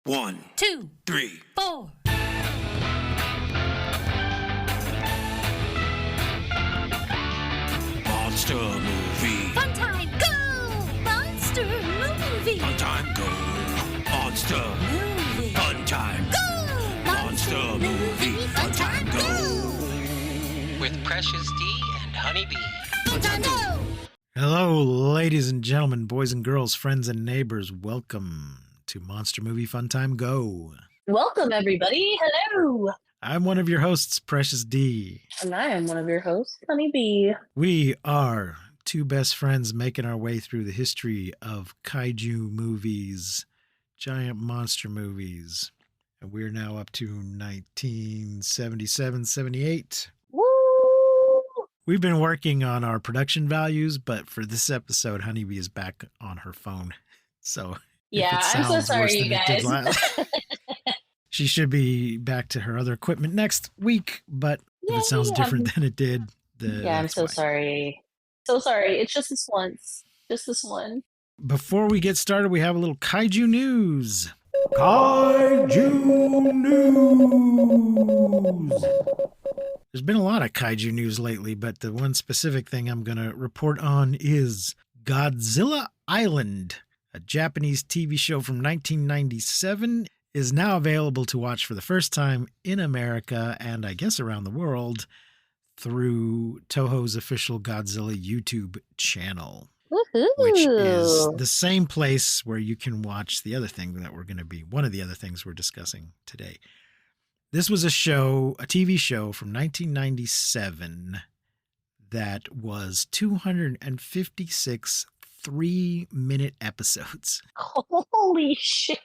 1, 2, 3, 4. Monster movie. Fun time, go! Monster movie. Fun time, go. Monster. Movie. Fun time. Go! Monster movie. Fun time, go. With Precious D and Honeybee. Fun time, go! Hello, ladies and gentlemen, boys and girls, friends and neighbors. Welcome to Monster Movie Fun Time Go. Welcome, everybody. Hello. I'm one of your hosts, Precious D. And I am one of your hosts, Honeybee. We are two best friends making our way through the history of kaiju movies, giant monster movies. And we're now up to 1977, 78. Woo! We've been working on our production values, but for this episode, Honeybee is back on her phone. So Yeah, I'm so sorry, you guys. She should be back to her other equipment next week, but if it sounds different than it did, I'm so sorry. So sorry. It's just this once. Just this one. Before we get started, we have a little kaiju news. Kaiju news! There's been a lot of kaiju news lately, but the one specific thing I'm going to report on is Godzilla Island, a Japanese TV show from 1997, is now available to watch for the first time in America and I guess around the world through Toho's official Godzilla YouTube channel. Woohoo! Which is the same place where you can watch the other thing that we're going to be, one of the other things we're discussing today. This was a TV show from 1997 that was 256 3-minute episodes. Holy shit.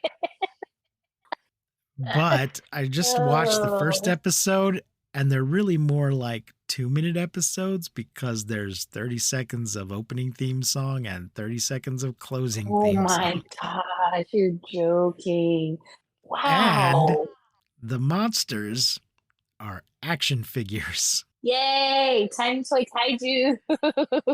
But I just watched the first episode, and they're really more like 2-minute episodes because there's 30 seconds of opening theme song and 30 seconds of closing theme song. Oh my gosh, you're joking. Wow. And the monsters are action figures. Yay! Time toy kaiju.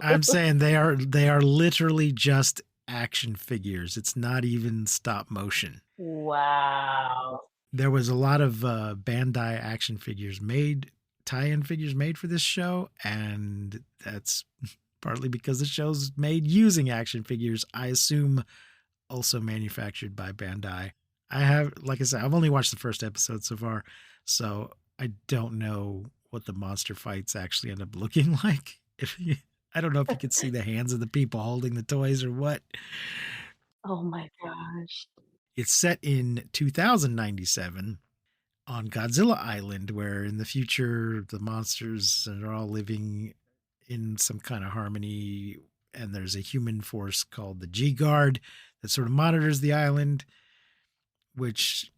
I'm saying they are literally just action figures. It's not even stop motion. Wow. There was a lot of Bandai action figures made, tie-in figures made for this show, and that's partly because the show's made using action figures, I assume also manufactured by Bandai. Like I said, I've only watched the first episode so far, so I don't know what the monster fights actually end up looking like. I don't know if you could see the hands of the people holding the toys or what. Oh my gosh. It's set in 2097 on Godzilla Island, where in the future the monsters are all living in some kind of harmony, and there's a human force called the G-Guard that sort of monitors the island, which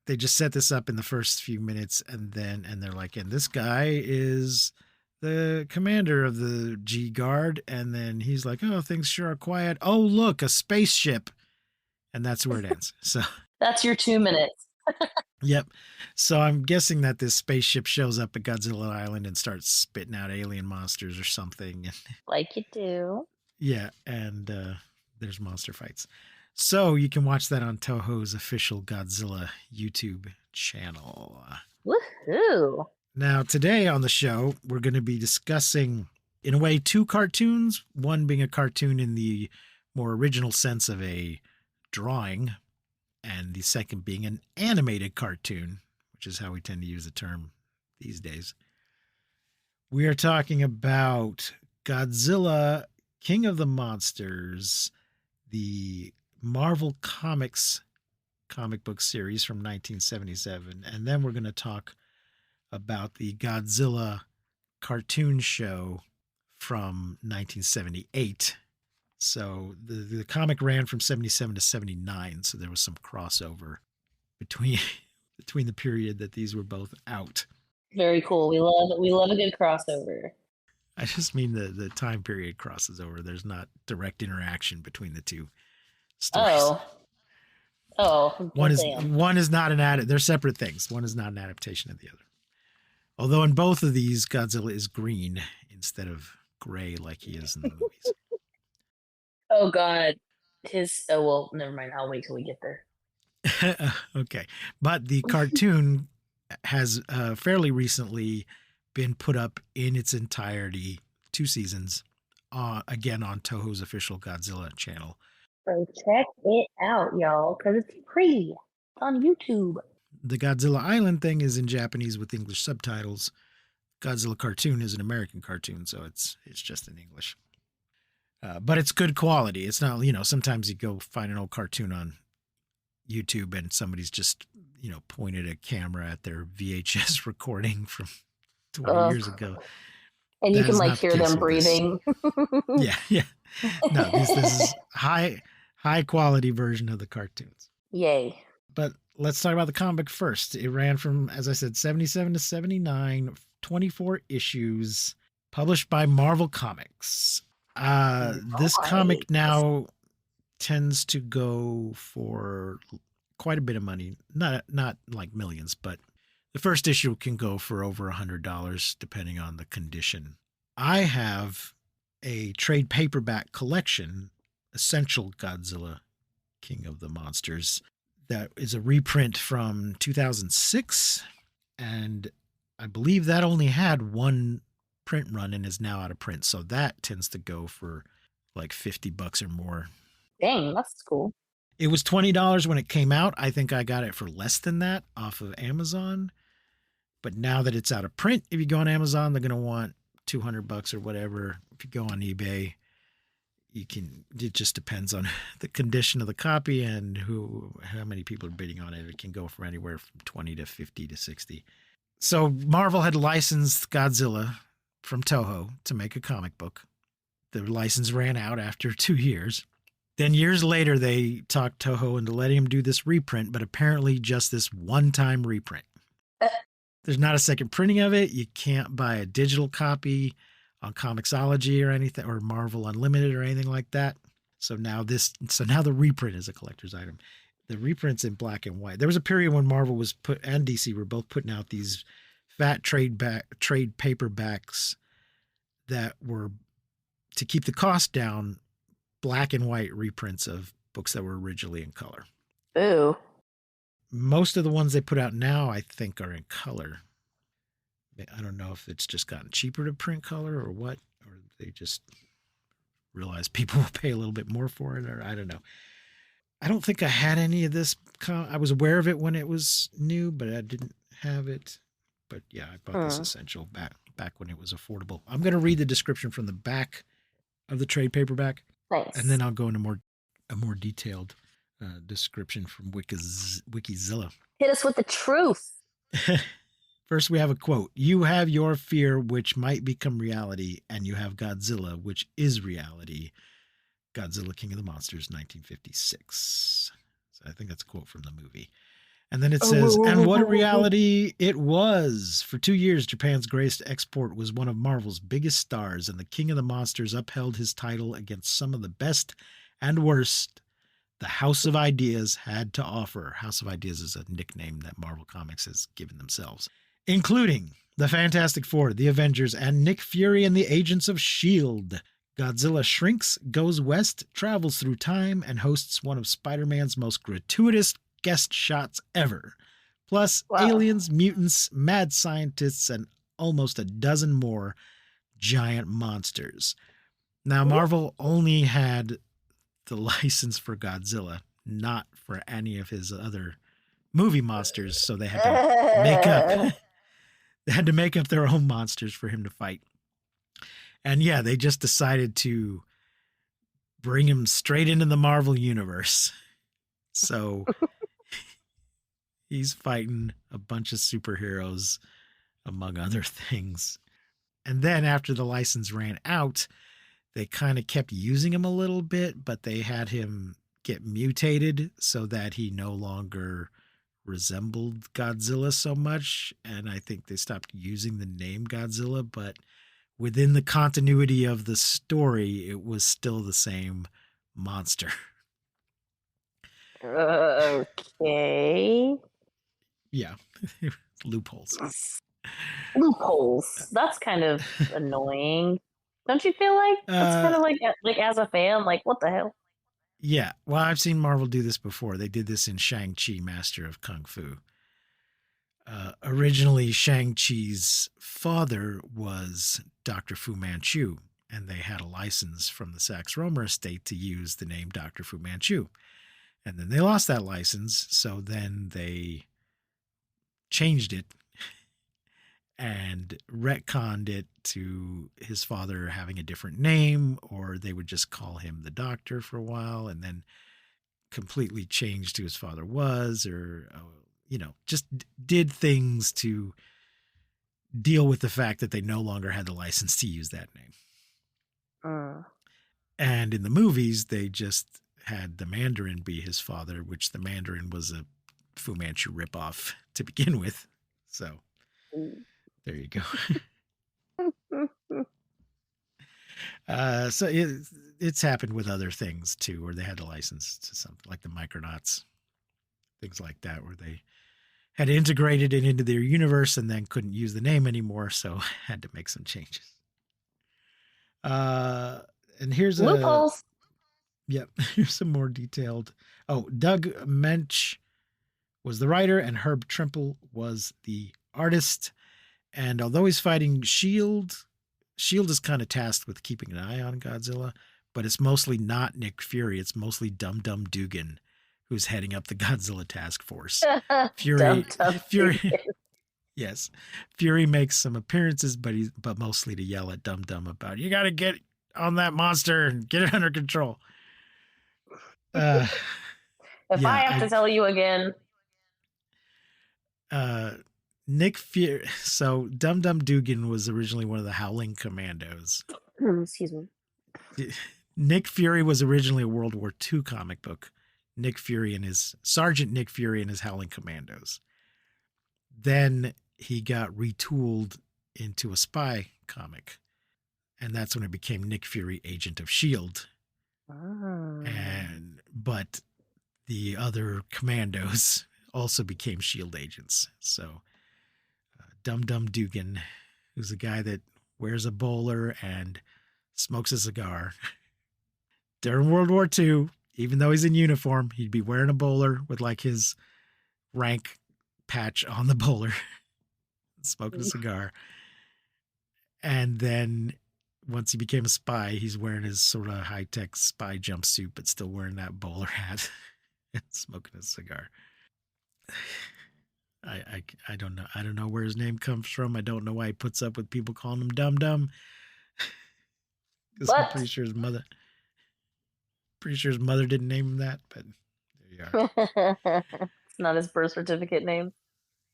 they just set this up in the first few minutes, and they're like, and this guy is the commander of the G-Guard, and then he's like, oh, things sure are quiet. Oh, look, a spaceship. And that's where it ends. So that's your 2 minutes. Yep. So I'm guessing that this spaceship shows up at Godzilla Island and starts spitting out alien monsters or something. Like you do. Yeah, and there's monster fights. So you can watch that on Toho's official Godzilla YouTube channel. Woohoo! Now, today on the show, we're going to be discussing, in a way, two cartoons. One being a cartoon in the more original sense of a drawing, and the second being an animated cartoon, which is how we tend to use the term these days. We are talking about Godzilla, King of the Monsters, the Marvel Comics comic book series from 1977, and then we're going to talk about the Godzilla cartoon show from 1978. So the comic ran from 77 to 79, so there was some crossover between the period that these were both out. Very cool. We love a good crossover. I just mean the time period crosses over. There's not direct interaction between the two stories. One is not an they're separate things. One is not an adaptation of the other. Although in both of these, Godzilla is green instead of gray like he is in the movies. Oh God, never mind. I'll wait till we get there. Okay. But the cartoon has fairly recently been put up in its entirety, 2 seasons, again on Toho's official Godzilla channel. So check it out, y'all, because it's free on YouTube. The Godzilla Island thing is in Japanese with English subtitles. Godzilla cartoon is an American cartoon, so it's just in English. But it's good quality. It's not, sometimes you go find an old cartoon on YouTube and somebody's just, pointed a camera at their VHS recording from 20 years ago. And you That can is like not the hear case them with this. breathing. Yeah. No, this is high quality version of the cartoons. Yay. But let's talk about the comic first. It ran from, as I said, 77 to 79, 24 issues, published by Marvel Comics. This comic now tends to go for quite a bit of money. Not like millions, but the first issue can go for over $100 depending on the condition. I have a trade paperback collection, Essential Godzilla, King of the Monsters, that is a reprint from 2006, and I believe that only had one print run and is now out of print, so that tends to go for like $50 or more. Dang, that's cool. It was $20 when it came out. I think I got it for less than that off of Amazon, but now that it's out of print, if you go on Amazon, they're going to want $200 or whatever. If you go on eBay, it just depends on the condition of the copy and how many people are bidding on it. It can go for anywhere from 20 to 50 to 60. So Marvel had licensed Godzilla from Toho to make a comic book. The license ran out after 2 years. Then years later, they talked Toho into letting him do this reprint, but apparently just this one-time reprint. There's not a second printing of it. You can't buy a digital copy on Comixology or anything, or Marvel Unlimited or anything like that. So now the reprint is a collector's item. The reprint's in black and white. There was a period when Marvel and DC were both putting out these fat trade paperbacks that were, to keep the cost down, black and white reprints of books that were originally in color. Ooh. Most of the ones they put out now, I think, are in color. I don't know if it's just gotten cheaper to print color or what, or they just realize people will pay a little bit more for it, or I don't know. I don't think I had any of this. I was aware of it when it was new, but I didn't have it. But yeah, I bought this Essential back when it was affordable. I'm going to read the description from the back of the trade paperback. Nice. And then I'll go into a more detailed description from Wikizilla. Hit us with the truth. First, we have a quote. You have your fear, which might become reality, and you have Godzilla, which is reality. Godzilla, King of the Monsters, 1956. So I think that's a quote from the movie. And then it says, and what a reality it was. For 2 years, Japan's greatest export was one of Marvel's biggest stars, and the King of the Monsters upheld his title against some of the best and worst the House of Ideas had to offer. House of Ideas is a nickname that Marvel Comics has given themselves, including the Fantastic Four, the Avengers, and Nick Fury and the Agents of S.H.I.E.L.D. Godzilla shrinks, goes west, travels through time, and hosts one of Spider-Man's most gratuitous guest shots ever. Plus, aliens, mutants, mad scientists, and almost a dozen more giant monsters. Now, Marvel only had the license for Godzilla, not for any of his other movie monsters, so they had to make up they had to make up their own monsters for him to fight. And yeah, they just decided to bring him straight into the Marvel universe. So he's fighting a bunch of superheroes, among other things. And then after the license ran out, they kind of kept using him a little bit, but they had him get mutated so that he no longer resembled Godzilla so much. And I think they stopped using the name Godzilla, but within the continuity of the story, it was still the same monster. Okay. Yeah. Loopholes. Loopholes. That's kind of annoying. Don't you feel like that's kind of like as a fan, like what the hell? Yeah. Well, I've seen Marvel do this before. They did this in Shang-Chi, Master of Kung Fu. Originally, Shang-Chi's father was Dr. Fu Manchu, and they had a license from the Saxe-Romer estate to use the name Dr. Fu Manchu. And then they lost that license, so then they changed it and retconned it to his father having a different name, or they would just call him the doctor for a while, and then completely changed who his father was, or just did things to deal with the fact that they no longer had the license to use that name. And in the movies, they just had the Mandarin be his father, which the Mandarin was a Fu Manchu ripoff to begin with. So there you go. So it's happened with other things too, where they had a license to something like the Micronauts, things like that, where they had integrated it into their universe and then couldn't use the name anymore, so had to make some changes. And here's Loopholes. Yep, here's some more detailed. Oh, Doug Mensch was the writer and Herb Trimple was the artist. And although he's fighting Shield is kind of tasked with keeping an eye on Godzilla, but it's mostly not Nick Fury. It's mostly Dum Dum Dugan, who's heading up the Godzilla task force. Fury, yes, Fury makes some appearances, but mostly to yell at Dum Dum about, you got to get on that monster and get it under control. If I have to tell you again. Nick Fury. So Dum Dum Dugan was originally one of the Howling Commandos. Excuse me. Nick Fury was originally a World War II comic book. Sergeant Nick Fury and his Howling Commandos. Then he got retooled into a spy comic. And that's when it became Nick Fury, Agent of S.H.I.E.L.D. But the other commandos also became S.H.I.E.L.D. agents. So Dum Dum Dugan, who's a guy that wears a bowler and smokes a cigar. During World War II, even though he's in uniform, he'd be wearing a bowler with like his rank patch on the bowler, smoking a cigar. And then once he became a spy, he's wearing his sort of high-tech spy jumpsuit, but still wearing that bowler hat and smoking a cigar. I don't know. I don't know where his name comes from. I don't know why he puts up with people calling him Dum Dum. Because I'm pretty sure his mother didn't name him that, but there you are. It's not his birth certificate name.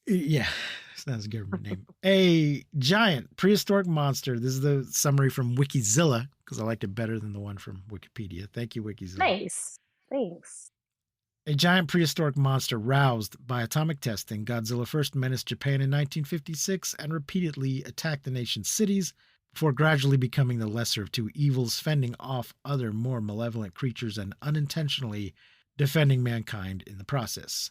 Yeah, it's not his government name. A giant prehistoric monster. This is the summary from Wikizilla, because I liked it better than the one from Wikipedia. Thank you, Wikizilla. Nice. Thanks. A giant prehistoric monster roused by atomic testing, Godzilla first menaced Japan in 1956 and repeatedly attacked the nation's cities before gradually becoming the lesser of two evils, fending off other more malevolent creatures and unintentionally defending mankind in the process.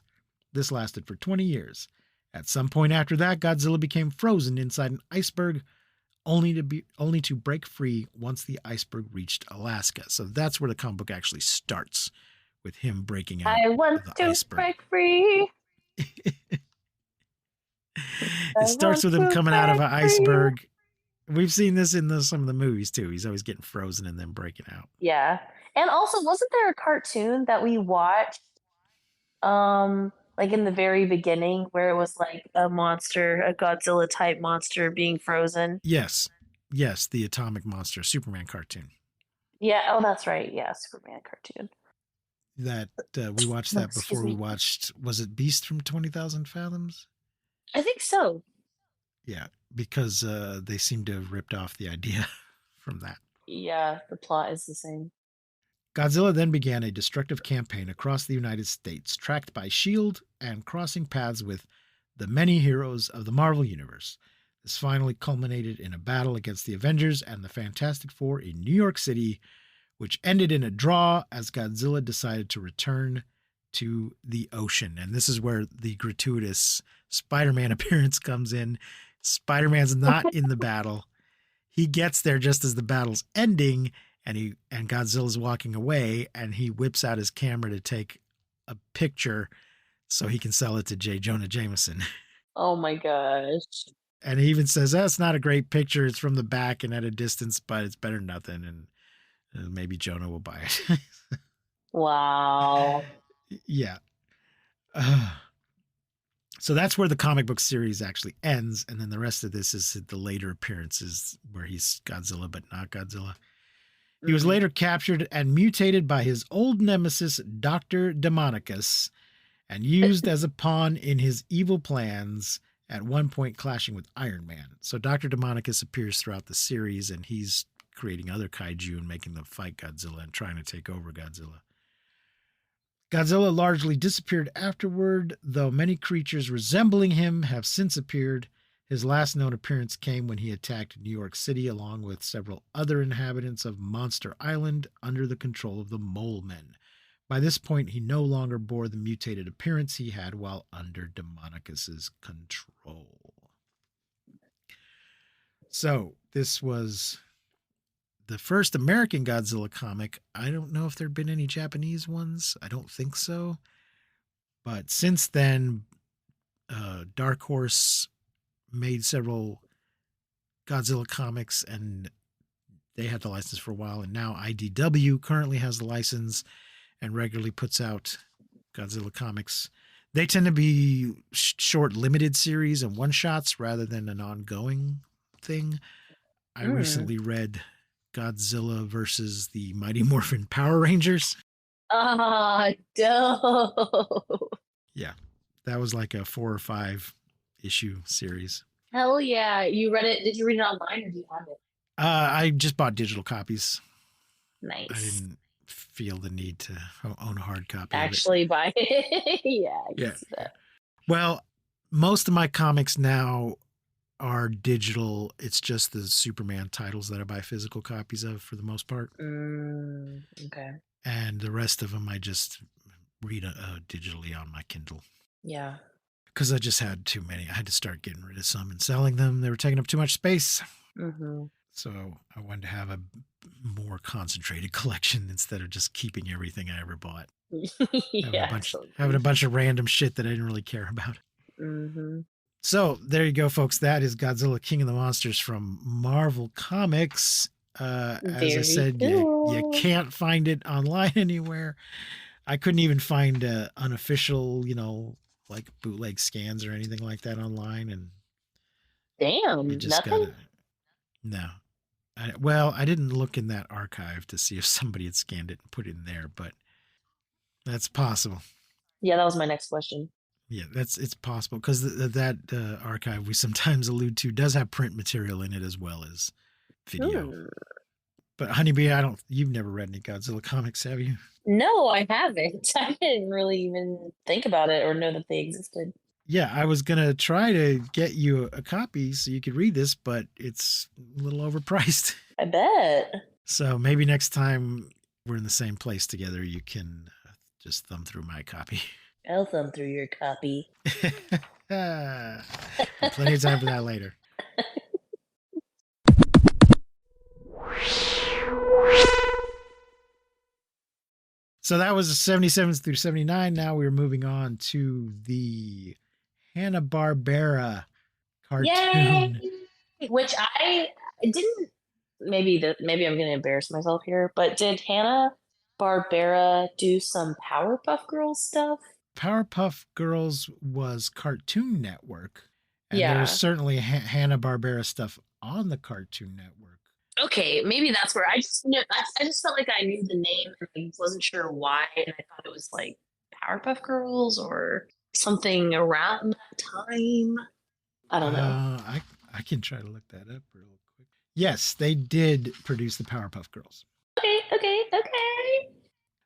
This lasted for 20 years. At some point after that, Godzilla became frozen inside an iceberg, only to break free once the iceberg reached Alaska. So that's where the comic book actually starts, with him breaking out. I want of the to iceberg. break free. It starts with him coming out of an iceberg. We've seen this in some of the movies too. He's always getting frozen and then breaking out. Yeah. And also, wasn't there a cartoon that we watched like in the very beginning where it was like a Godzilla type monster being frozen? Yes, the Atomic Monster Superman cartoon. Yeah, oh that's right. Yeah, Superman cartoon. That we watched that before we watched, was it Beast from 20,000 Fathoms? I think so. Yeah, because they seem to have ripped off the idea from that. Yeah, the plot is the same. Godzilla then began a destructive campaign across the United States, tracked by S.H.I.E.L.D. and crossing paths with the many heroes of the Marvel Universe. This finally culminated in a battle against the Avengers and the Fantastic Four in New York City, which ended in a draw as Godzilla decided to return to the ocean. And this is where the gratuitous Spider-Man appearance comes in. Spider-Man's not in the battle. He gets there just as the battle's ending, and Godzilla's walking away, and he whips out his camera to take a picture so he can sell it to J. Jonah Jameson. Oh my gosh. And he even says, "That's not a great picture. It's from the back and at a distance, but it's better than nothing." And maybe Jonah will buy it. Wow. Yeah. So that's where the comic book series actually ends. And then the rest of this is the later appearances where he's Godzilla, but not Godzilla. He was later captured and mutated by his old nemesis, Dr. Demonicus, and used as a pawn in his evil plans, at one point clashing with Iron Man. So Dr. Demonicus appears throughout the series, and he's creating other kaiju and making them fight Godzilla and trying to take over Godzilla. Godzilla largely disappeared afterward, though many creatures resembling him have since appeared. His last known appearance came when he attacked New York City along with several other inhabitants of Monster Island under the control of the Mole Men. By this point, he no longer bore the mutated appearance he had while under Demonicus's control. So, this was the first American Godzilla comic. I don't know if there have been any Japanese ones. I don't think so. But since then, Dark Horse made several Godzilla comics, and they had the license for a while. And now IDW currently has the license and regularly puts out Godzilla comics. They tend to be short, limited series and one-shots rather than an ongoing thing. I recently read Godzilla versus the Mighty Morphin Power Rangers. Ah, dope. Yeah, that was like a 4 or 5 issue series. Hell yeah. You read it? Did you read it online or do you have it? I just bought digital copies. Nice. I didn't feel the need to own a hard copy. Actually buy it. Yeah. Yeah. Well, most of my comics now are digital. It's just the Superman titles that I buy physical copies of for the most part. Okay. And the rest of them I just read digitally on my Kindle. Yeah. Because I just had too many. I had to start getting rid of some and selling them. They were taking up too much space. Mm-hmm. So I wanted to have a more concentrated collection instead of just keeping everything I ever bought. Yeah. Having a bunch of random shit that I didn't really care about. Mm-hmm. So there you go, folks. That is Godzilla King of the Monsters from Marvel Comics. As I said, you can't find it online anywhere. I couldn't even find unofficial, like bootleg scans or anything like that online. And damn, you just nothing? No. I didn't look in that archive to see if somebody had scanned it and put it in there, but that's possible. Yeah, that was my next question. Yeah, it's possible because that archive we sometimes allude to does have print material in it as well as video. Ooh. But Honeybee, you've never read any Godzilla comics, have you? No, I haven't. I didn't really even think about it or know that they existed. Yeah, I was going to try to get you a copy so you could read this, but it's a little overpriced. I bet. So maybe next time we're in the same place together, you can just thumb through my copy. I'll thumb through your copy. Plenty of time for that later. So that was 77 through 79. Now we're moving on to the Hanna-Barbera cartoon. Yay! Which I didn't. Maybe I'm going to embarrass myself here, but did Hanna-Barbera do some Powerpuff Girls stuff? Powerpuff Girls was Cartoon Network. And Yeah. there was certainly Hanna-Barbera stuff on the Cartoon Network. Okay, maybe that's where I just felt like I knew the name and I wasn't sure why, and I thought it was like Powerpuff Girls or something around that time. I don't know. I can try to look that up real quick. Yes, they did produce the Powerpuff Girls. Okay.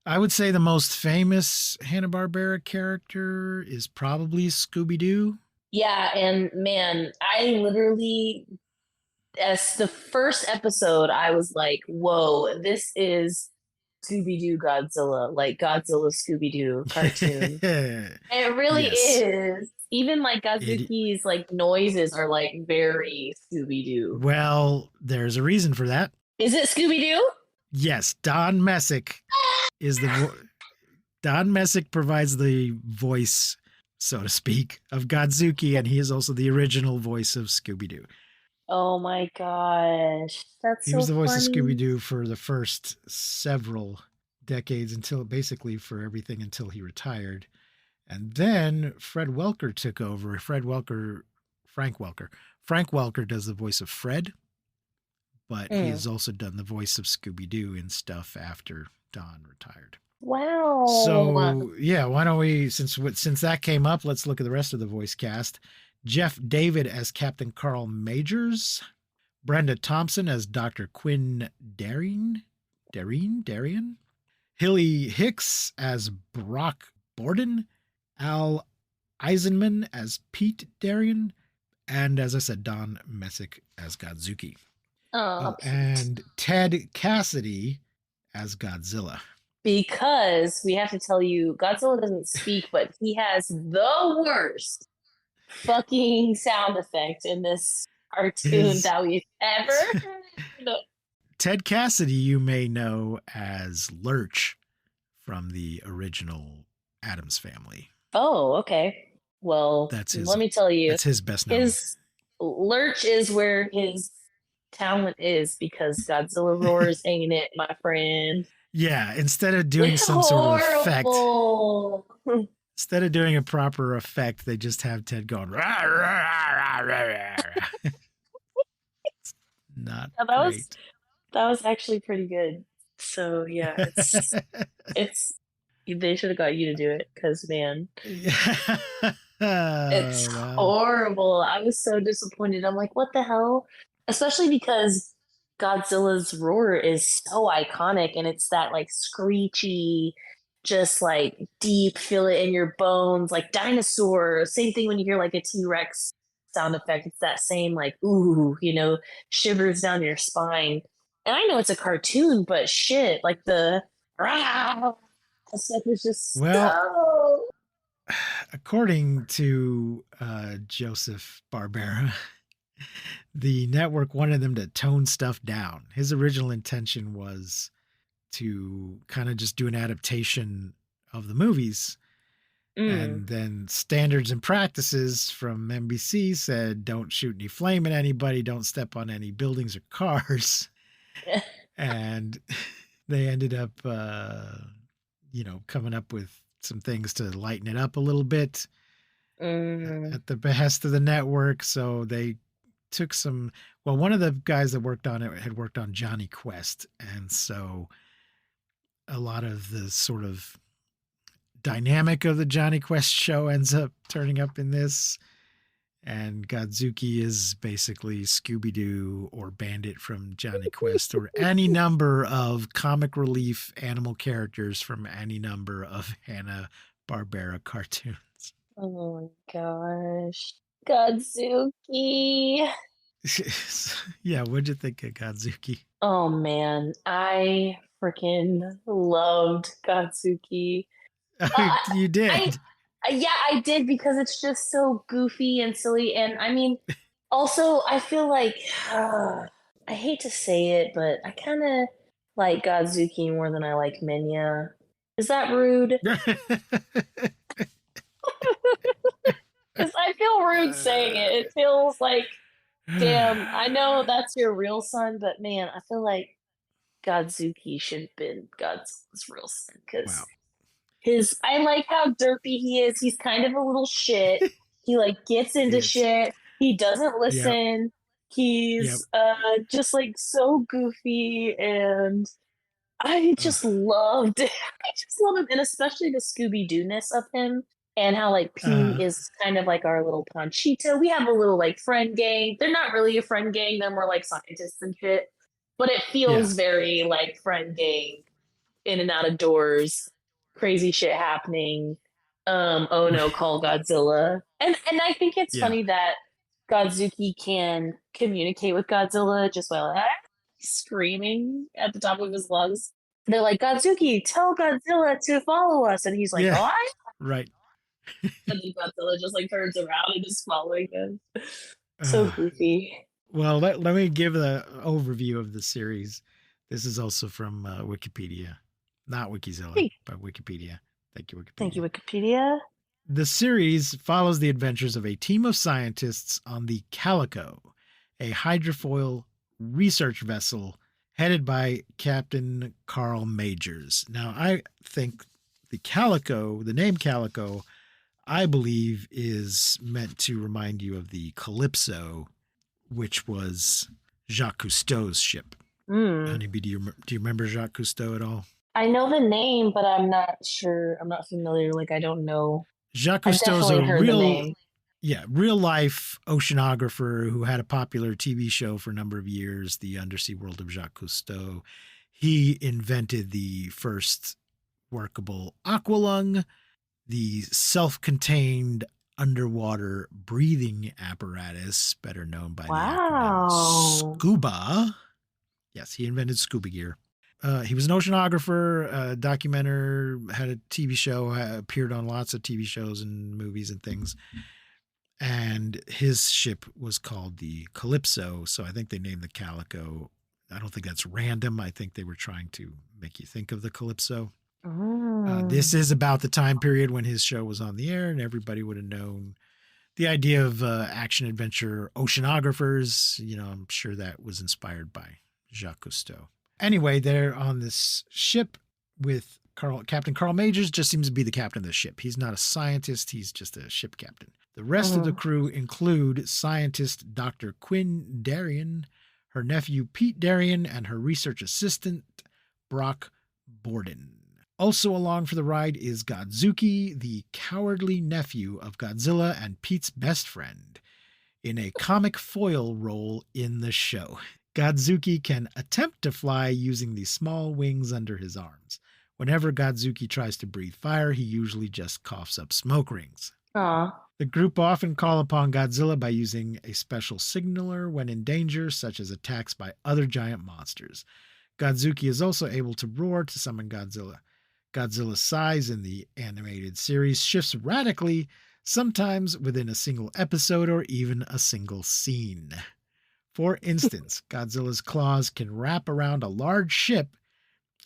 I would say the most famous Hanna-Barbera character is probably Scooby-Doo. Yeah, and man, I literally, as the first episode, I was like, whoa, this is Scooby-Doo Godzilla, like Godzilla Scooby-Doo cartoon. It really is. Even like Godzuki's like noises are like very Scooby-Doo. Well, there's a reason for that. Is it Scooby-Doo? Yes, Don Messick is Don Messick provides the voice, so to speak, of Godzuki, and he is also the original voice of Scooby-Doo. Oh my gosh. That's He was so the voice of funny. Scooby-Doo for the first several decades until basically for everything until he retired. And then Fred Welker took over. Frank Welker. Frank Welker does the voice of Fred, but he Mm. has also done the voice of Scooby-Doo and stuff after Don retired. Wow. So yeah, why don't we, since that came up, let's look at the rest of the voice cast. Jeff David as Captain Carl Majors, Brenda Thompson as Dr. Quinn Darien, Hilly Hicks as Brock Borden, Al Eisenman as Pete Darien, and as I said, Don Messick as Godzuki. Oh, Oh, and Ted Cassidy as Godzilla. because we have to tell you, Godzilla doesn't speak, but he has the worst fucking sound effect in this cartoon His that we've ever heard. Ted Cassidy, you may know as Lurch from the original Addams Family. Oh, okay. Well, That's let me tell you, his best known. his Lurch is where his talent is because Godzilla roars, ain't it, my friend? Yeah, instead of doing It's some sort of effect, horrible. instead of doing a proper effect, they just have Ted going. Rah, rah, rah, rah, rah. It's not Yeah, great. that was actually pretty good. So yeah, it's they should have got you to do it because man, it's Well, horrible. I was so disappointed. I'm like, what the hell? Especially because Godzilla's roar is so iconic and it's that like screechy, just like deep, feel it in your bones, like dinosaur. Same thing when you hear like a T-Rex sound effect. It's that same like ooh, shivers down your spine. And I know it's a cartoon, but shit, like the rah, that stuff is just well, so according to Joseph Barbera, the network wanted them to tone stuff down. His original intention was to kind of just do an adaptation of the movies. mm. And then standards and practices from NBC said don't shoot any flame at anybody, don't step on any buildings or cars. And they ended up, coming up with some things to lighten it up a little bit at the behest of the network. So they took one of the guys that worked on it had worked on Johnny Quest. And so a lot of the sort of dynamic of the Johnny Quest show ends up turning up in this. And Godzuki is basically Scooby-Doo or Bandit from Johnny Quest or any number of comic relief animal characters from any number of Hanna-Barbera cartoons. Oh my gosh. Godzuki. Yeah, what'd you think of Godzuki? Oh man, I freaking loved Godzuki. You I, did. yeah, I did because it's just so goofy and silly. And I mean, also, I feel like I hate to say it, but I kind of like Godzuki more than I like Minya. Is that rude? Because I feel rude saying it. It feels like, damn, I know that's your real son, but man, I feel like Godzuki should have been Godzilla's real son because Wow. I like how derpy he is. He's kind of a little shit. He like gets into Yes. shit. He doesn't Yep. listen. He's just like so goofy and I just loved it. I just love him and especially the Scooby-Doo-ness of him and how like Pete is kind of like our little Panchito. We have a little like friend gang. They're not really a friend gang, they're more like scientists and shit. But it feels very like friend gang, in and out of doors, crazy shit happening. Oh no, call Godzilla. And I think it's Yeah. funny that Godzuki can communicate with Godzilla just by like screaming at the top of his lungs. They're like, Godzuki, tell Godzilla to follow us. And he's like, Yeah. what? Right. And then Godzilla just like turns around and is following him. So goofy. Well, let me give the overview of the series. This is also from Wikipedia. Not Wikizilla, Hey. but Wikipedia. Thank you, Wikipedia. Thank you, Wikipedia. The series follows the adventures of a team of scientists on the Calico, a hydrofoil research vessel headed by Captain Carl Majors. Now, I think the name Calico, I believe, is meant to remind you of the Calypso, which was Jacques Cousteau's ship. Honeybee, do you remember Jacques Cousteau at all? I know the name, but I'm not sure. I'm not familiar. Like, I don't know. Jacques I've Cousteau is definitely a heard the name. real life oceanographer who had a popular TV show for a number of years, The Undersea World of Jacques Cousteau. He invented the first workable aqualung, the self-contained underwater breathing apparatus, better known by the acronym SCUBA. Yes, he invented scuba gear. He was an oceanographer, a documenter, had a TV show, appeared on lots of TV shows and movies and things. And his ship was called the Calypso, so I think they named the Calico. I don't think that's random. I think they were trying to make you think of the Calypso. This is about the time period when his show was on the air, and everybody would have known the idea of action-adventure oceanographers. You know, I'm sure that was inspired by Jacques Cousteau. Anyway, they're on this ship with Captain Carl Majors. Just seems to be the captain of the ship. He's not a scientist. He's just a ship captain. The rest of the crew include scientist Dr. Quinn Darien, her nephew Pete Darien, and her research assistant Brock Borden. Also along for the ride is Godzuki, the cowardly nephew of Godzilla and Pete's best friend, in a comic foil role in the show. Godzuki can attempt to fly using the small wings under his arms. Whenever Godzuki tries to breathe fire, he usually just coughs up smoke rings. The group often call upon Godzilla by using a special signaler when in danger, such as attacks by other giant monsters. Godzuki is also able to roar to summon Godzilla. Godzilla's size in the animated series shifts radically, sometimes within a single episode or even a single scene. For instance, Godzilla's claws can wrap around a large ship,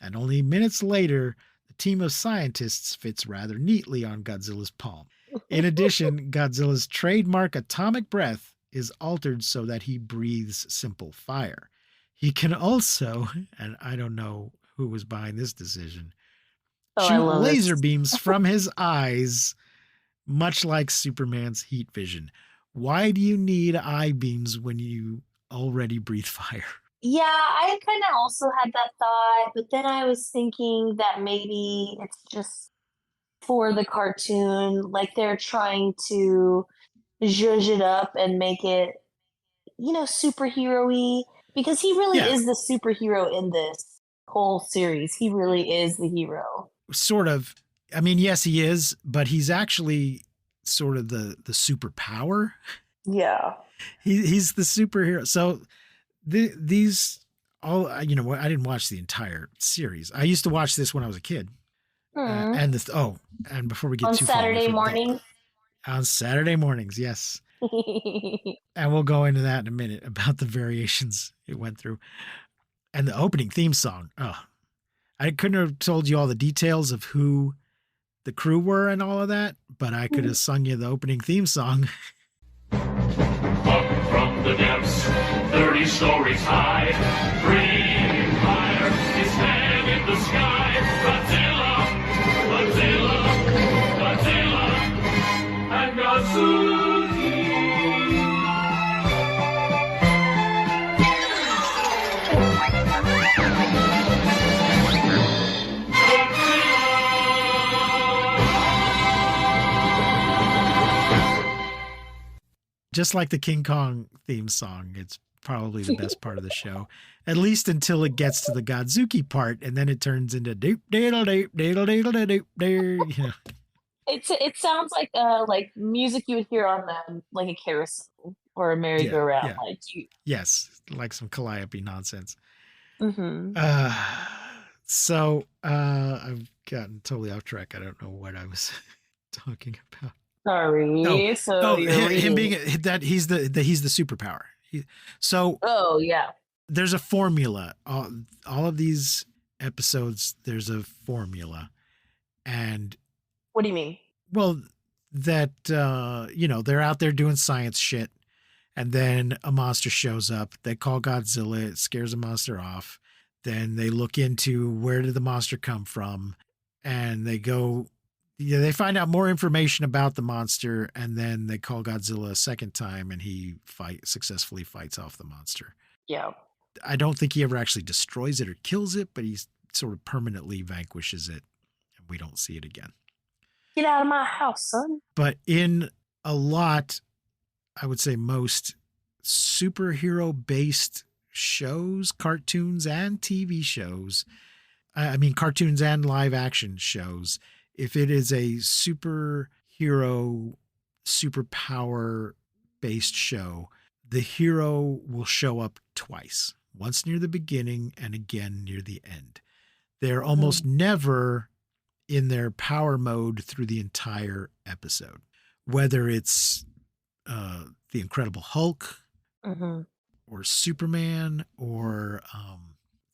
and only minutes later, the team of scientists fits rather neatly on Godzilla's palm. In addition, Godzilla's trademark atomic breath is altered so that he breathes simple fire. He can also, and I don't know who was behind this decision, shoot laser beams from his eyes, much like Superman's heat vision. Why do you need eye beams when you already breathe fire? Yeah, I kind of also had that thought, but then I was thinking that maybe it's just for the cartoon, like they're trying to zhuzh it up and make it, superhero-y, because he really is the superhero in this whole series. He really is the hero. Sort of. I mean, yes, he is, but he's actually sort of the superpower. Yeah. He's the superhero. So these all, I didn't watch the entire series. I used to watch this when I was a kid. And before we get on too far Saturday morning. On Saturday mornings, yes. And we'll go into that in a minute about the variations it went through. And the opening theme song. Oh, I couldn't have told you all the details of who the crew were and all of that, but I could have sung you the opening theme song. Up from the depths, 30 stories high, breathing fire, his head in the sky. Godzilla, Godzilla, Godzilla, and Godzuki. Just like the King Kong theme song, it's probably the best part of the show, at least until it gets to the Godzuki part, and then it turns into doop diddle doop diddle diddle doop doop. It sounds like music you would hear on like a carousel or a merry-go-round. Yeah. Yes, like some Calliope nonsense. Mm-hmm. So I've gotten totally off track. I don't know what I was talking about. Sorry. Him being that he's the superpower. Oh yeah. there's a formula. All of these episodes, there's a formula. And, What do you mean? well, that, they're out there doing science shit. And then a monster shows up. They call Godzilla. It scares the monster off. Then they look into where did the monster come from. And they go, they find out more information about the monster. And then they call Godzilla a second time and he successfully fights off the monster. Yeah. I don't think he ever actually destroys it or kills it, but he sort of permanently vanquishes it. And we don't see it again. Get out of my house, son. But in a lot, I would say most superhero-based shows, cartoons, and TV shows, I mean, cartoons and live-action shows, if it is a superhero, superpower-based show, the hero will show up twice, once near the beginning and again near the end. They're almost never in their power mode through the entire episode, whether it's the Incredible Hulk or Superman or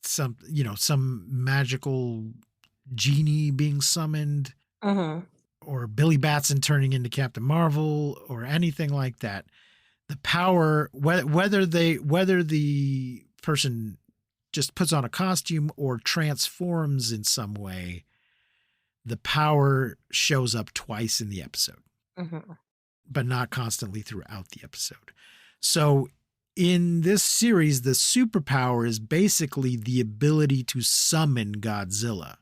some magical genie being summoned or Billy Batson turning into Captain Marvel or anything like that. The power, whether the person just puts on a costume or transforms in some way, the power shows up twice in the episode, but not constantly throughout the episode. So in this series, the superpower is basically the ability to summon Godzilla.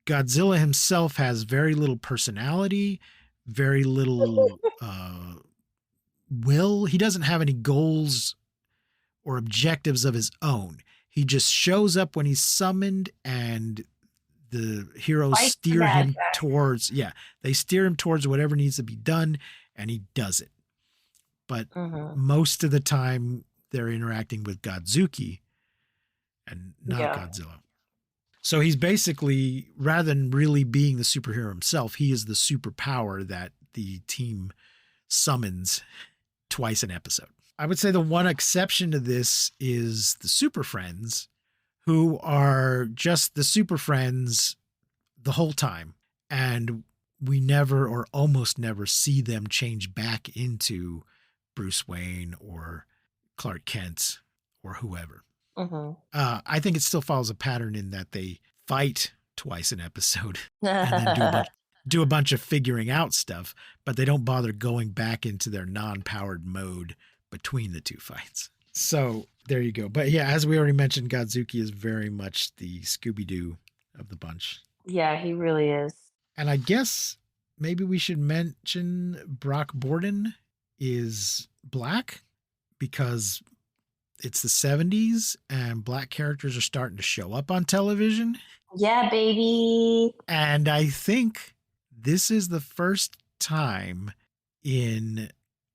Godzilla himself has very little personality, very little will. He doesn't have any goals or objectives of his own. He just shows up when he's summoned, and the heroes steer him towards, they steer him towards whatever needs to be done, and he does it. But most of the time they're interacting with Godzuki and not Godzilla. So he's basically, rather than really being the superhero himself, he is the superpower that the team summons twice an episode. I would say the one exception to this is the Super Friends, who are just the Super Friends the whole time. And we never or almost never see them change back into Bruce Wayne or Clark Kent or whoever. I think it still follows a pattern in that they fight twice an episode and then do a bunch of figuring out stuff, but they don't bother going back into their non-powered mode between the two fights. So there you go. But yeah, as we already mentioned, Godzuki is very much the Scooby-Doo of the bunch. Yeah, he really is. And I guess maybe we should mention Brock Borden is black because it's the 70s and black characters are starting to show up on television. Yeah, baby. And I think this is the first time in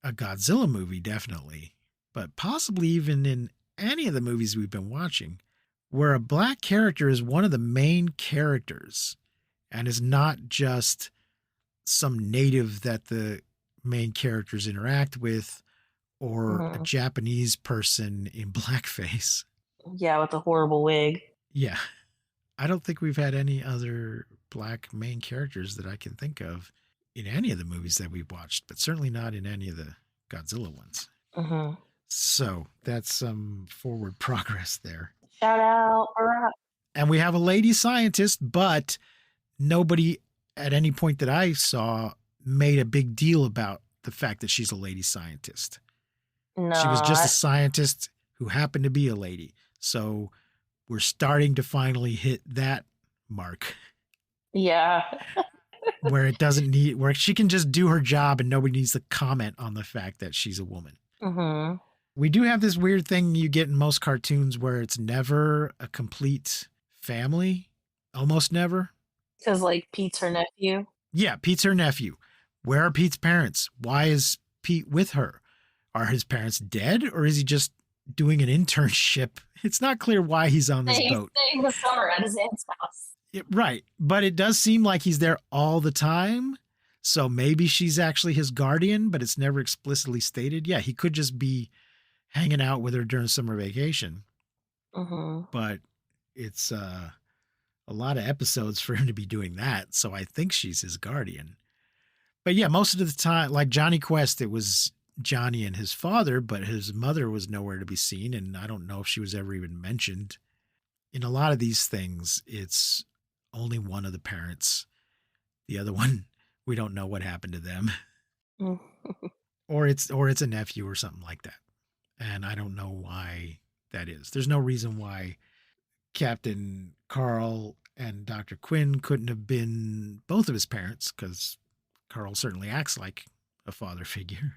a Godzilla movie, definitely, but possibly even in any of the movies we've been watching, where a black character is one of the main characters and is not just some native that the main characters interact with or a Japanese person in blackface. Yeah, with the horrible wig. Yeah. I don't think we've had any other black main characters that I can think of in any of the movies that we've watched, but certainly not in any of the Godzilla ones. So that's some forward progress there. Shout out. And we have a lady scientist, but nobody at any point that I saw made a big deal about the fact that she's a lady scientist. No, she was just a scientist who happened to be a lady. So we're starting to finally hit that mark. Yeah. where she can just do her job and nobody needs to comment on the fact that she's a woman. We do have this weird thing you get in most cartoons where it's never a complete family. Almost never. Because like Pete's her nephew. Yeah, Pete's her nephew. Where are Pete's parents? Why is Pete with her? Are his parents dead or is he just doing an internship? It's not clear why he's on this boat. He's staying the summer at his aunt's house. Right. But it does seem like he's there all the time. So maybe she's actually his guardian, but it's never explicitly stated. Yeah, he could just be hanging out with her during summer vacation. Mm-hmm. But it's a lot of episodes for him to be doing that. So I think she's his guardian. But yeah, most of the time, like Johnny Quest, it was Johnny and his father, but his mother was nowhere to be seen. And I don't know if she was ever even mentioned. In a lot of these things, it's only one of the parents. The other one, we don't know what happened to them. Or it's a nephew or something like that. And I don't know why that is. There's no reason why Captain Carl and Dr. Quinn couldn't have been both of his parents, because Carl certainly acts like a father figure.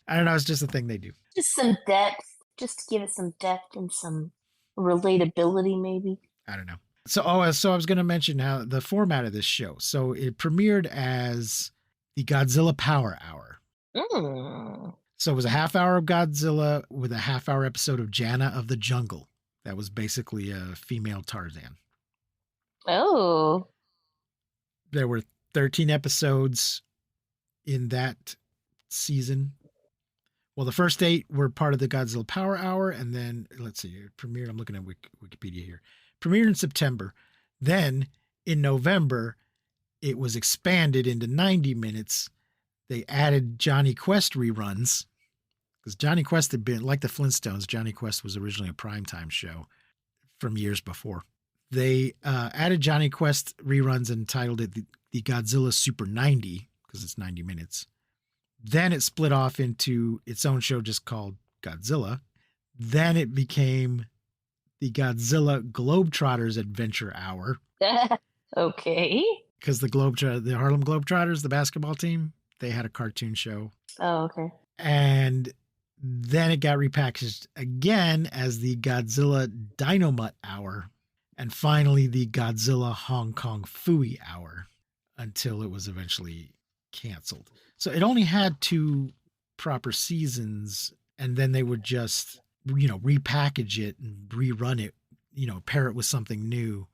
I don't know. It's just a thing they do. Just some depth, just to give it some depth and some relatability, maybe. I don't know. So I was going to mention how the format of this show. So it premiered as the Godzilla Power Hour. So it was a half hour of Godzilla with a half hour episode of Jana of the Jungle. That was basically a female Tarzan. Oh. There were 13 episodes in that season. Well, the first 8 were part of the Godzilla Power Hour, and then, let's see, it premiered, I'm looking at Wikipedia here, premiered in September. Then, in November, it was expanded into 90 minutes. They added Johnny Quest reruns, because Johnny Quest had been, like the Flintstones, Johnny Quest was originally a primetime show from years before. They added Johnny Quest reruns and titled it the Godzilla Super 90, because it's 90 minutes. Then it split off into its own show just called Godzilla. Then it became the Godzilla Globetrotters Adventure Hour. Okay. Because the Harlem Globetrotters, the basketball team, they had a cartoon show. Oh, okay. And then it got repackaged again as the Godzilla Dynamut Hour. And finally, the Godzilla Hong Kong Phooey Hour, until it was eventually canceled. So it only had 2 proper seasons, and then they would just, repackage it and rerun it, pair it with something new.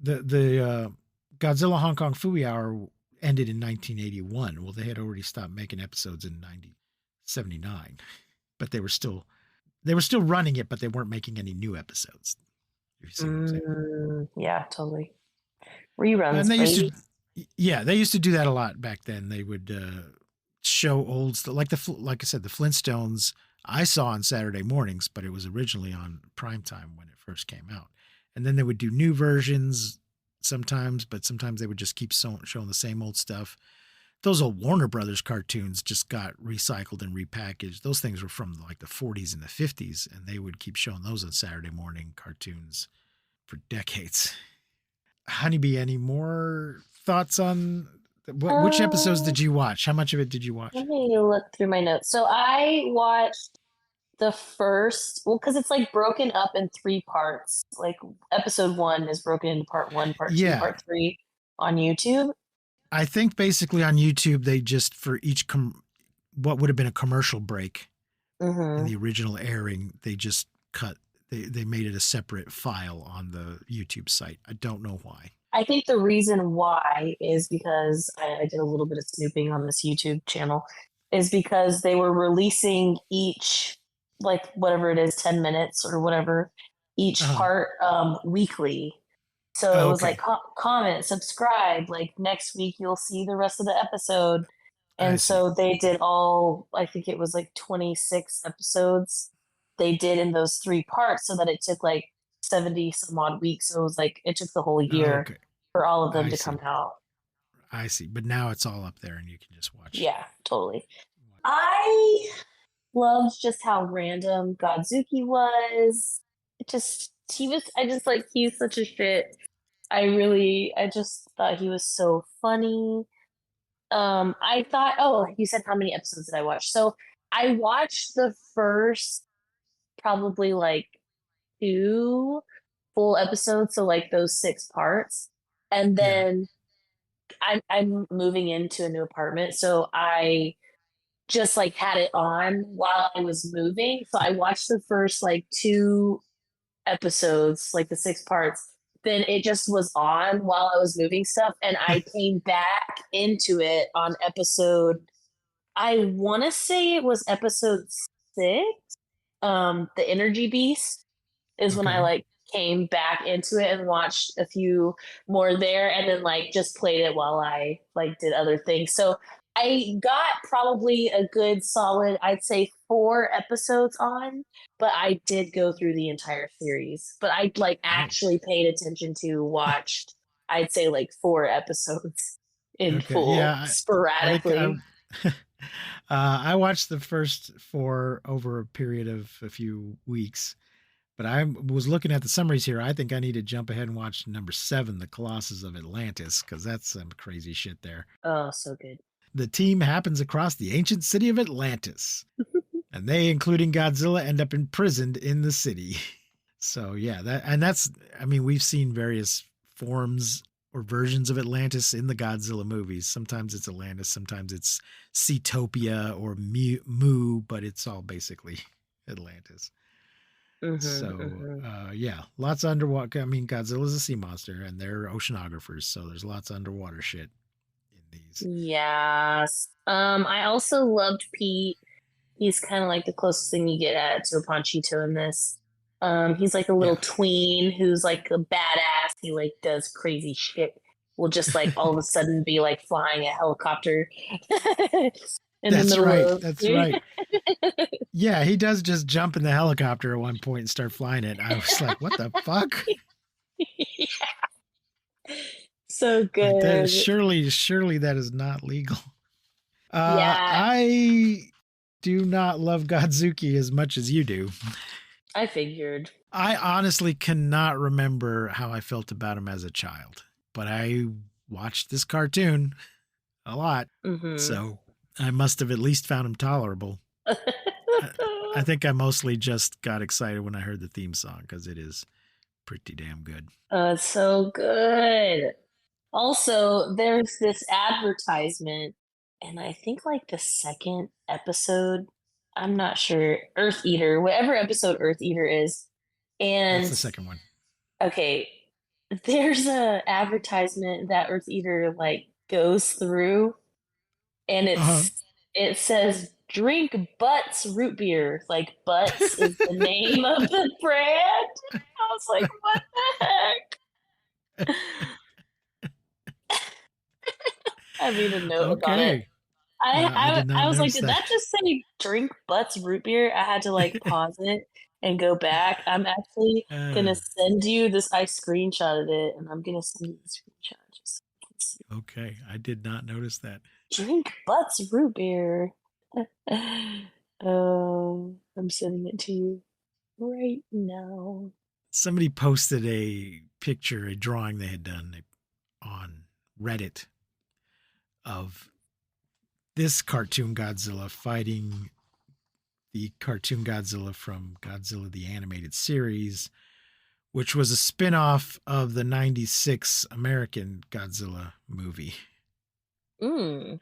The Godzilla Hong Kong Phooey Hour ended in 1981. Well, they had already stopped making episodes in 1979, but they were still running it, but they weren't making any new episodes. If you see what I'm saying. Yeah, totally. Reruns. And they used to do that a lot back then. They would show old stuff, like I said, the Flintstones. I saw on Saturday mornings, but it was originally on primetime when it first came out. And then they would do new versions sometimes, but sometimes they would just keep showing the same old stuff. Those old Warner Brothers cartoons just got recycled and repackaged. Those things were from like the 40s and the 50s, and they would keep showing those on Saturday morning cartoons for decades. Honeybee, any more thoughts on which episodes did you watch? How much of it did you watch? Let me look through my notes. So I watched the first, because it's like broken up in 3 parts. Like episode 1 is broken into part 1, part 2, part 3 on YouTube. I think basically on YouTube, they just, for each, what would have been a commercial break in the original airing, they just cut, they made it a separate file on the YouTube site. I don't know why. I think the reason why is because I did a little bit of snooping on this YouTube channel, is because they were releasing each, like whatever it is, 10 minutes or whatever, each part weekly. So it was like comment, subscribe, like next week you'll see the rest of the episode. And so they did all, I think it was like 26 episodes they did in those 3 parts, so that it took like 70 some odd weeks. So it was like, it took the whole year for all of them to come out. I see. But now it's all up there and you can just watch. Yeah, totally. I loved just how random Godzuki was. He's such a shit. I just thought he was so funny. I thought, you said how many episodes did I watch? So I watched the first probably like 2 full episodes, so like those 6 parts, and then I'm moving into a new apartment, so I just like had it on while I was moving. So I watched the first like 2 episodes, like the 6 parts. Then it just was on while I was moving stuff, and I came back into it on episode, I want to say it was episode 6. The Energy Beast is when I Okay. like came back into it and watched a few more there, and then like just played it while I like did other things. So I got probably a good solid, I'd say 4 episodes on, but I did go through the entire series. But I like Oh, actually paid attention to watched, I'd say like 4 episodes in okay. full Yeah, I think sporadically. I watched the first 4 over a period of a few weeks, but I was looking at the summaries here. I think I need to jump ahead and watch number 7, The Colossus of Atlantis, because that's some crazy shit there. Oh, so good. The team happens across the ancient city of Atlantis, and they, including Godzilla, end up imprisoned in the city. So yeah, that's I mean, we've seen various forms or versions of Atlantis in the Godzilla movies. Sometimes it's Atlantis, sometimes it's Seatopia or Mu, but it's all basically Atlantis. Mm-hmm, So mm-hmm. yeah, lots of underwater. I mean, Godzilla's a sea monster, and they're oceanographers, so there's lots of underwater shit in these. Yes. I also loved Pete. He's kind of like the closest thing you get to a Panchito in this. He's like a little Yeah, tween who's like a badass. He like does crazy shit. Will just like all of a sudden be like flying a helicopter in the that's middle right. of. That's right. Yeah, he does just jump in the helicopter at one point and start flying it. I was like, what the fuck? So Like that is good. surely that is not legal. Yeah, I do not love Godzuki as much as you do. I figured. I honestly cannot remember how I felt about him as a child, but I watched this cartoon a lot, Mm-hmm. so I must have at least found him tolerable. I, I think I mostly just got excited when I heard the theme song because it is pretty damn good. It's so good. Also, there's this advertisement, and I think like the second episode, I'm not sure, Earth Eater, whatever episode Earth Eater is. That's And the second one. okay, there's a advertisement that Earth Eater like goes through, and Uh huh. it says drink Butts root beer. Like Butts is the name of the brand. I was like, what the heck? I made a note about it. Okay. I did I not was like, notice did that. that just say drink Butts root beer? I had to like pause it and go back. I'm actually Uh, gonna send you this. I screenshotted it, and I'm gonna send you the screenshot. Just so you can see. okay, I did not notice that. Drink Butts root beer. I'm sending it to you right now. Somebody posted a picture, a drawing they had done on Reddit of this cartoon Godzilla fighting the cartoon Godzilla from Godzilla the Animated Series, which was a spin-off of the 96 American Godzilla movie. Mm.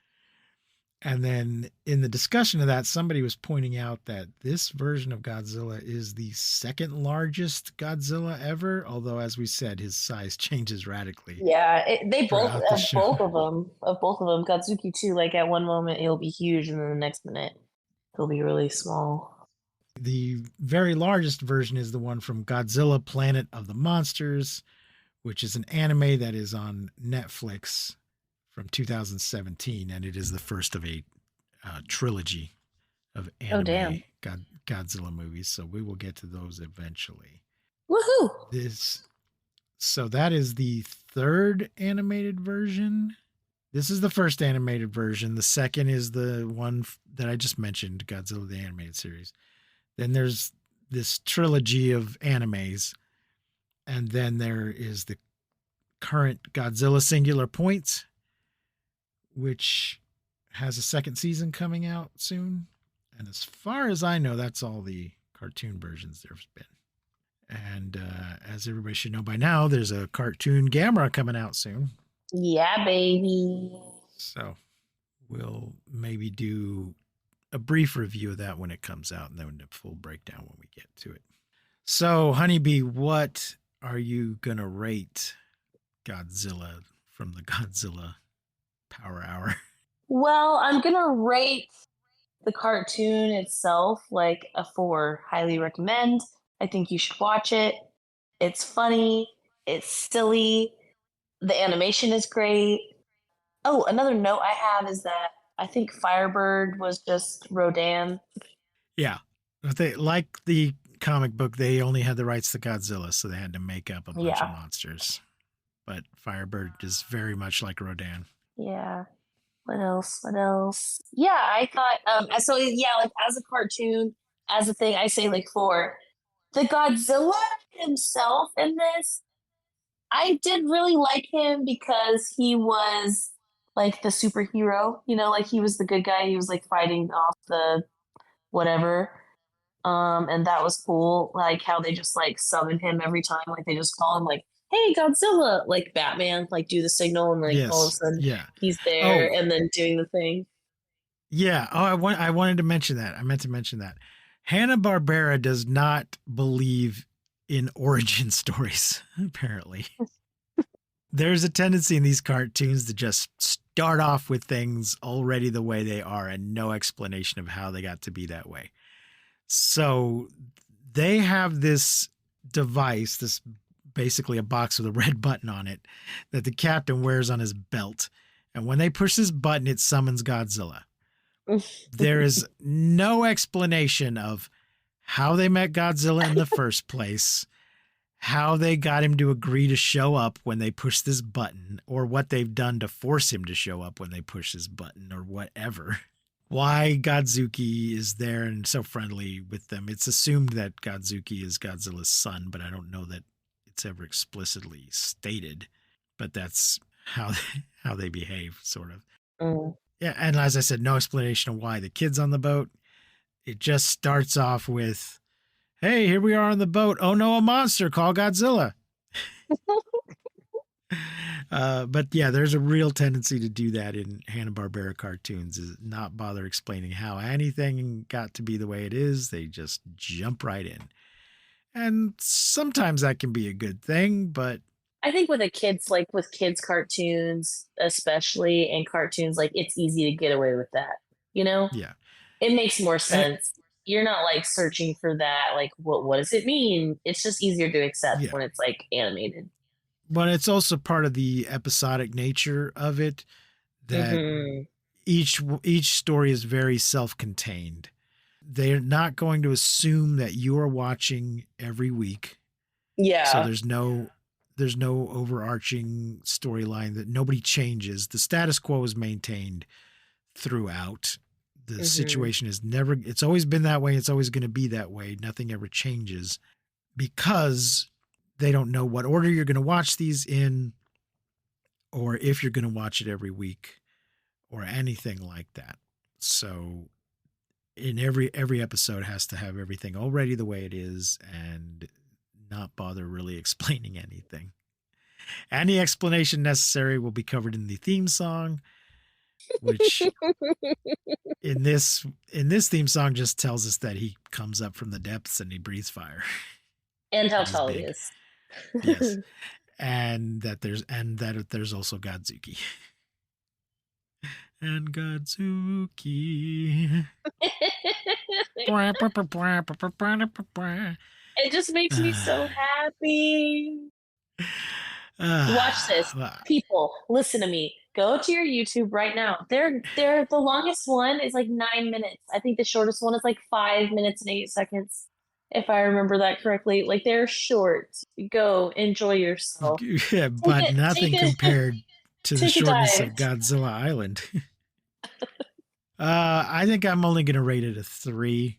And then in the discussion of that, somebody was pointing out that this version of Godzilla is the second largest Godzilla ever, although, as we said, his size changes radically Yeah, they both throughout the of show. both of them of both of them. Godzuki too. Like at one moment he'll be huge, and then the next minute he'll be really small. The very largest version is the one from Godzilla Planet of the Monsters, which is an anime that is on Netflix from 2017, and it is the first of a trilogy of Oh anime damn! Godzilla movies. So we will get to those eventually. Woohoo! This, so that is the third animated version. This is the first animated version. The second is the one that I just mentioned, Godzilla the Animated Series. Then there's this trilogy of animes, and then there is the current Godzilla Singular Point, which has a second season coming out soon. And as far as I know, that's all the cartoon versions there's been. And as everybody should know by now, there's a cartoon Gamera coming out soon. Yeah, baby. So we'll maybe do a brief review of that when it comes out, and then a full breakdown when we get to it. So, Honeybee, what are you going to rate Godzilla from the Godzilla Power Hour? Well, I'm gonna rate the cartoon itself, like a 4. Highly recommend. I think you should watch it. It's funny. It's silly. The animation is great. Oh, another note I have is that I think Firebird was just Rodan. Yeah. But they, like the comic book, they only had the rights to Godzilla, so they had to make up a bunch of Yeah. monsters. But Firebird is very much like Rodan. Yeah. What else? What else? Yeah, I thought so yeah, like as a cartoon, as a thing, I say like 4. The Godzilla himself in this, I did really like him because he was like the superhero, like he was the good guy. He was like fighting off the whatever. And that was cool. Like how they just like summon him every time. Like they just call him like, "Hey, Godzilla!" Like Batman, like do the signal, and like all of a Yes. sudden Yeah. he's there, Oh, and then doing the thing. yeah. Oh, I wanted to mention that. I meant to mention that. Hanna-Barbera does not believe in origin stories, apparently. There's a tendency in these cartoons to just start off with things already the way they are and no explanation of how they got to be that way. So they have this device, this basically a box with a red button on it that the captain wears on his belt. And when they push this button, it summons Godzilla. There is no explanation of how they met Godzilla in the first place, how they got him to agree to show up when they push this button, or what they've done to force him to show up when they push this button, or whatever. Why Godzuki is there and so friendly with them. It's assumed that Godzuki is Godzilla's son, but I don't know that it's ever explicitly stated. But that's how they behave, sort of. Mm. Yeah, and as I said, no explanation of why the kid's on the boat. It just starts off with, "Hey, here we are on the boat. Oh no, a monster! Call Godzilla." But yeah, there's a real tendency to do that in Hanna-Barbera cartoons, is not bother explaining how anything got to be the way it is. They just jump right in. And sometimes that can be a good thing, but I think with with kids cartoons, especially, and cartoons, like it's easy to get away with that. You know, yeah. it makes more And, sense. You're not like searching for that. Like, what does it mean? It's just easier to accept yeah. when it's like animated. But it's also part of the episodic nature of it that Hmm. each story is very self-contained. They're not going to assume that you are watching every week. So Yeah. there's no overarching storyline, that nobody changes. The status quo is maintained throughout. The Hmm. situation is never, it's always been that way. It's always going to be that way. Nothing ever changes because they don't know what order you're going to watch these in, or if you're going to watch it every week or anything like that. So in every episode has to have everything already the way it is and not bother really explaining anything. Any explanation necessary will be covered in the theme song, which in this theme song just tells us that he comes up from the depths and he breathes fire. And how And he's tall he big. is. Yes. And that there's also Godzuki. And Godzuki. It just makes me so happy. Watch this. Well, People, listen to me. Go to your YouTube right now. They're the longest one is like 9 minutes. I think the shortest one is like 5 minutes and 8 seconds, if I remember that correctly. Like they're short. Go enjoy yourself. yeah, but nothing compared to the Take a shortness dive. of Godzilla Island. I think I'm only going to rate it a 3,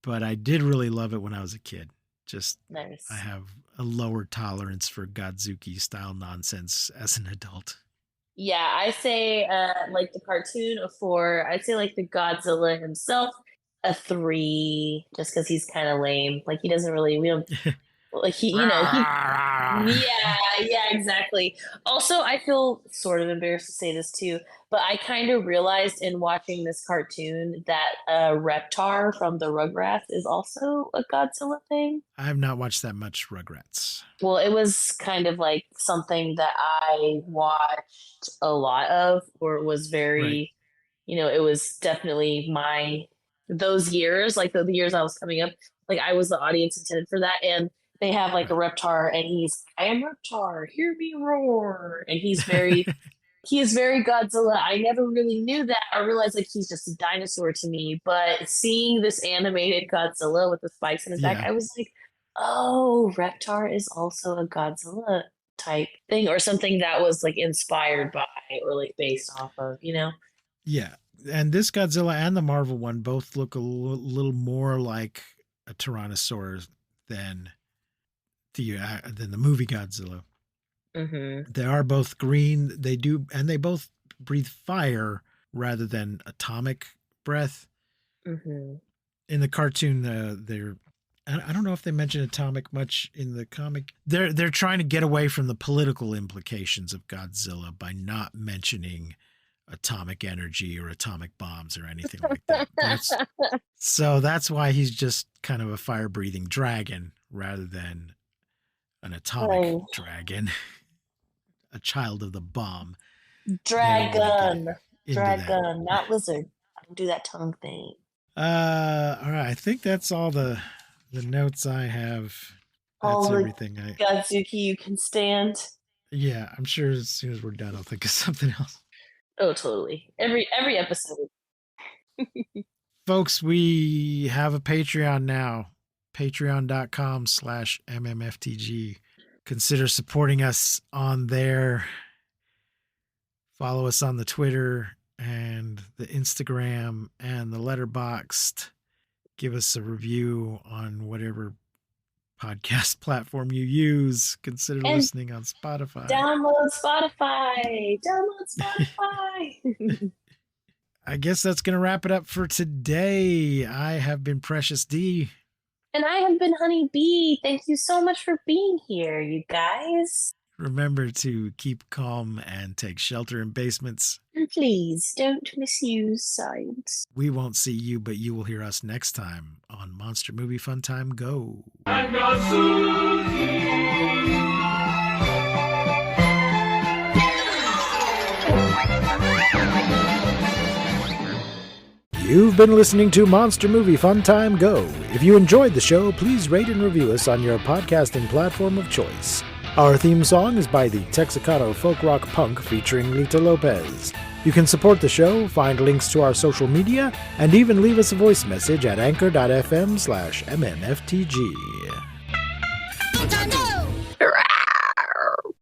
but I did really love it when I was a kid. Just Nice. I have a lower tolerance for Godzuki style nonsense as an adult. Yeah, I say like the cartoon a 4. I'd say like the Godzilla himself a 3, just because he's kind of lame. Like he doesn't really we don't like he yeah, exactly. Also, I feel sort of embarrassed to say this too, but I kind of realized in watching this cartoon that Reptar from the Rugrats is also a Godzilla thing. I have not watched that much Rugrats. Well, it was kind of like something that I watched a lot of, or it was Right. very, it was definitely my those years, like the years I was coming up, like I was the audience intended for that. And they have like a Reptar, and I am Reptar, hear me roar. And he is very Godzilla. I never really knew that. I realized like he's just a dinosaur to me. But seeing this animated Godzilla with the spikes in his back, I was like, oh, Reptar is also a Godzilla type thing, or something that was like inspired by or like based off of, you know? Yeah. And this Godzilla and the Marvel one both look a little more like a Tyrannosaurus than the movie Godzilla. Mm-hmm. They are both green. They both breathe fire rather than atomic breath. Mm-hmm. In the cartoon, I don't know if they mention atomic much in the comic. They're trying to get away from the political implications of Godzilla by not mentioning atomic energy or atomic bombs or anything like that. So that's why he's just kind of a fire-breathing dragon rather than an atomic dragon, a child of the bomb. Dragon, not lizard. I don't do that tongue thing. All right. I think that's all the notes I have. That's all everything. Godzuki you can stand. Yeah, I'm sure as soon as we're done, I'll think of something else. Oh, totally. Every episode. Folks, we have a Patreon now. Patreon.com/MMFTG. Consider supporting us on there. Follow us on the Twitter and the Instagram and the Letterboxd. Give us a review on whatever podcast platform you use. Consider listening on Spotify. Download Spotify. I guess that's going to wrap it up for today. I have been Precious D. And I have been Honey Bee. Thank you so much for being here, you guys. Remember to keep calm and take shelter in basements. And please don't misuse science. We won't see you, but you will hear us next time on Monster Movie Fun Time Go. And Godzilla. You've been listening to Monster Movie Fun Time Go. If you enjoyed the show, please rate and review us on your podcasting platform of choice. Our theme song is by the Texacato Folk Rock Punk featuring Lita Lopez. You can support the show, find links to our social media, and even leave us a voice message at anchor.fm/MMFTG.